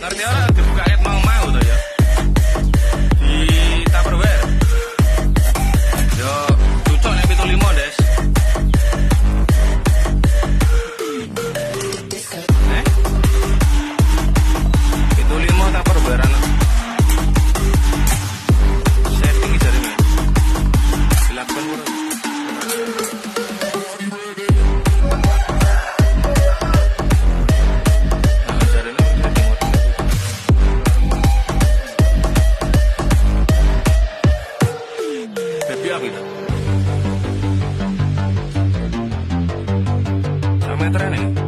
Ngerti ora dibuka ayat mau to ya. Di Tupperware. Yo cocok nek 75, Des. Nek 75 Tupperware ana. Setting jarine. Dilakukan murah. Sama meternya nih.